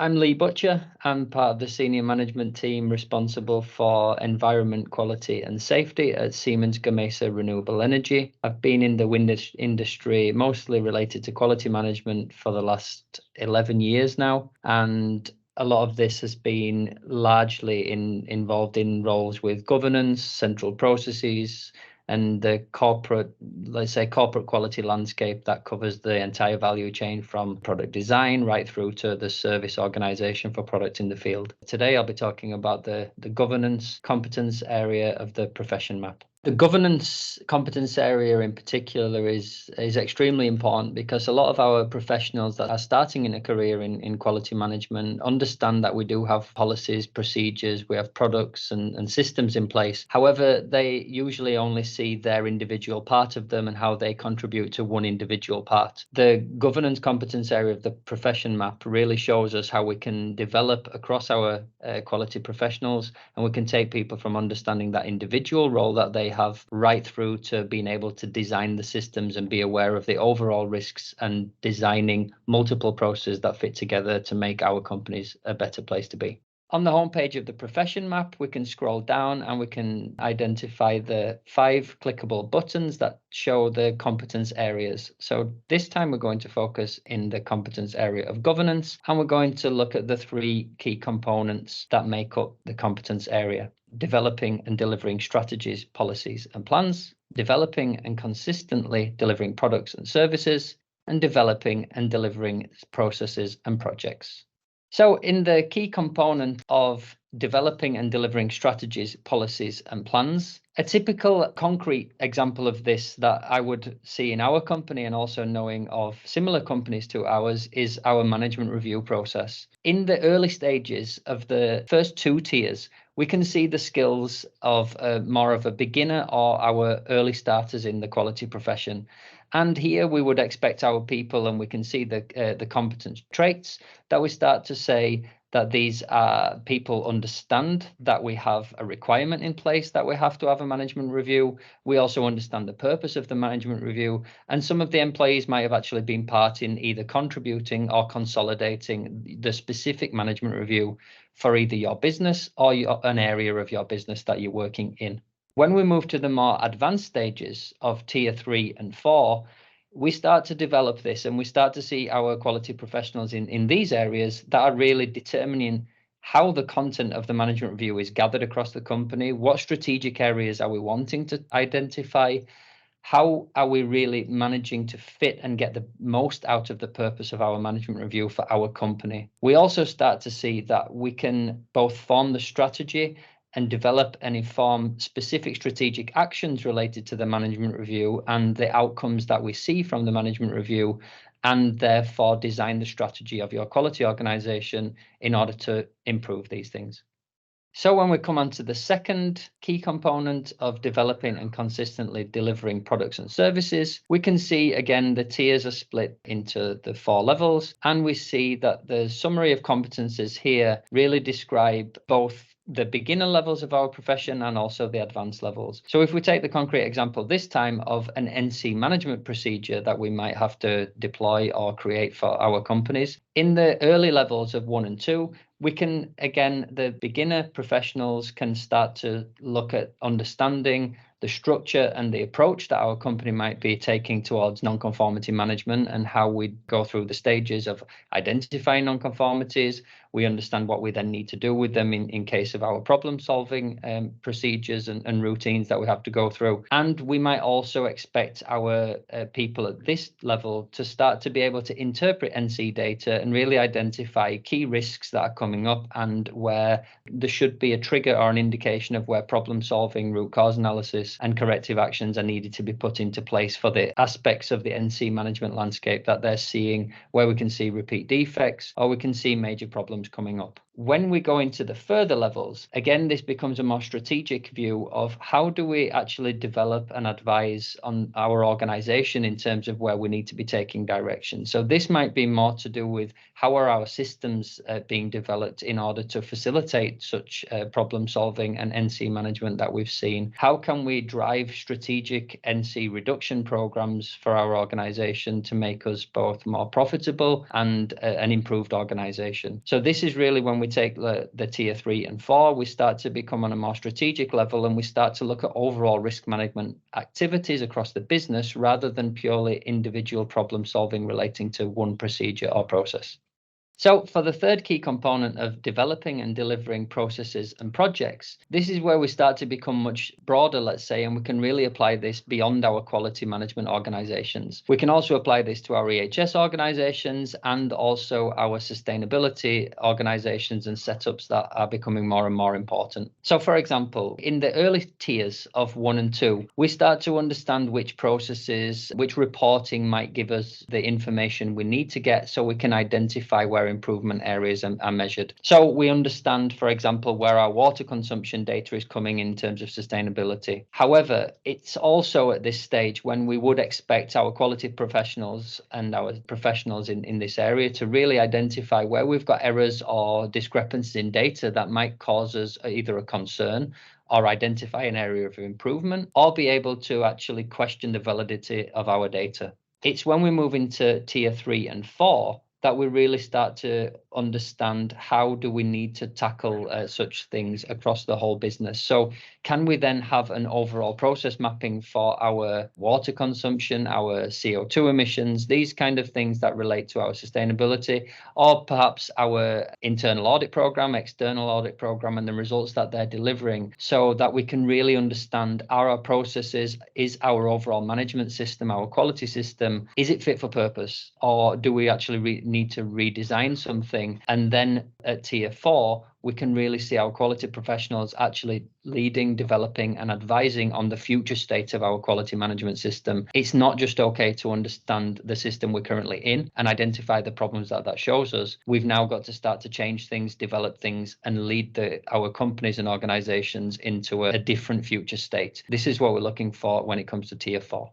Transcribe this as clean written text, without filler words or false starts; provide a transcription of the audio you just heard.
I'm Lee Butcher. I'm part of the senior management team responsible for environment, quality and safety at Siemens Gamesa Renewable Energy. I've been in the wind industry mostly related to quality management for the last 11 years now, and a lot of this has been largely involved in roles with governance, central processes, and the corporate quality landscape that covers the entire value chain from product design right through to the service organization for products in the field. Today, I'll be talking about the governance competence area of the profession map. The governance competence area in particular is extremely important because a lot of our professionals that are starting in a career in quality management understand that we do have policies, procedures, we have products and systems in place. However, they usually only see their individual part of them and how they contribute to one individual part. The governance competence area of the profession map really shows us how we can develop across our quality professionals, and we can take people from understanding that individual role that they have right through to being able to design the systems and be aware of the overall risks and designing multiple processes that fit together to make our companies a better place to be. On the homepage of the profession map, we can scroll down and we can identify the 5 clickable buttons that show the competence areas. So this time we're going to focus in the competence area of governance, and we're going to look at the 3 key components that make up the competence area: developing and delivering strategies, policies and plans, developing and consistently delivering products and services, and developing and delivering processes and projects. So in the key component of developing and delivering strategies, policies and plans, a typical concrete example of this that I would see in our company and also knowing of similar companies to ours is our management review process. In the early stages of the first 2 tiers, we can see the skills of more of a beginner or our early starters in the quality profession. And here we would expect our people, and we can see the competence traits that we start to say that these people understand that we have a requirement in place that we have to have a management review. We also understand the purpose of the management review, and some of the employees might have actually been part in either contributing or consolidating the specific management review for either your business or an area of your business that you're working in. When we move to the more advanced stages of tier 3 and 4, we start to develop this, and we start to see our quality professionals in these areas that are really determining how the content of the management review is gathered across the company, what strategic areas are we wanting to identify, how are we really managing to fit and get the most out of the purpose of our management review for our company. We also start to see that we can both form the strategy and develop and inform specific strategic actions related to the management review and the outcomes that we see from the management review, and therefore design the strategy of your quality organization in order to improve these things. So when we come on to the second key component of developing and consistently delivering products and services, we can see again the tiers are split into the 4 levels, and we see that the summary of competences here really describe both the beginner levels of our profession and also the advanced levels. So if we take the concrete example this time of an NC management procedure that we might have to deploy or create for our companies, in the early levels of 1 and 2, we can, again, the beginner professionals can start to look at understanding the structure and the approach that our company might be taking towards non-conformity management and how we go through the stages of identifying non-conformities. We understand what we then need to do with them in case of our problem-solving procedures and routines that we have to go through. And we might also expect our people at this level to start to be able to interpret NC data and really identify key risks that are coming up and where there should be a trigger or an indication of where problem-solving, root cause analysis and corrective actions are needed to be put into place for the aspects of the NC management landscape that they're seeing, where we can see repeat defects or we can see major problems coming up. When we go into the further levels, again, this becomes a more strategic view of how do we actually develop and advise on our organization in terms of where we need to be taking direction. So this might be more to do with how are our systems being developed in order to facilitate such problem solving and NC management that we've seen. How can we drive strategic NC reduction programs for our organization to make us both more profitable and an improved organization? So this is really when we take the tier 3 and 4, we start to become on a more strategic level, and we start to look at overall risk management activities across the business rather than purely individual problem solving relating to one procedure or process. So for the third key component of developing and delivering processes and projects, this is where we start to become much broader, let's say, and we can really apply this beyond our quality management organizations. We can also apply this to our EHS organizations and also our sustainability organizations and setups that are becoming more and more important. So for example, in the early tiers of 1 and 2, we start to understand which processes, which reporting might give us the information we need to get so we can identify where improvement areas are measured. So we understand, for example, where our water consumption data is coming in terms of sustainability. However, it's also at this stage when we would expect our quality professionals and our professionals in this area to really identify where we've got errors or discrepancies in data that might cause us either a concern or identify an area of improvement, or be able to actually question the validity of our data. It's when we move into tier 3 and 4 that we really start to understand how do we need to tackle such things across the whole business. So can we then have an overall process mapping for our water consumption, our CO2 emissions, these kind of things that relate to our sustainability, or perhaps our internal audit program, external audit program, and the results that they're delivering, so that we can really understand, are our processes, is our overall management system, our quality system, is it fit for purpose, or do we actually need to redesign something? And then at tier 4, we can really see our quality professionals actually leading, developing, and advising on the future state of our quality management system. It's not just okay to understand the system we're currently in and identify the problems that shows us. We've now got to start to change things, develop things, and lead our companies and organizations into a different future state. This is what we're looking for when it comes to tier 4.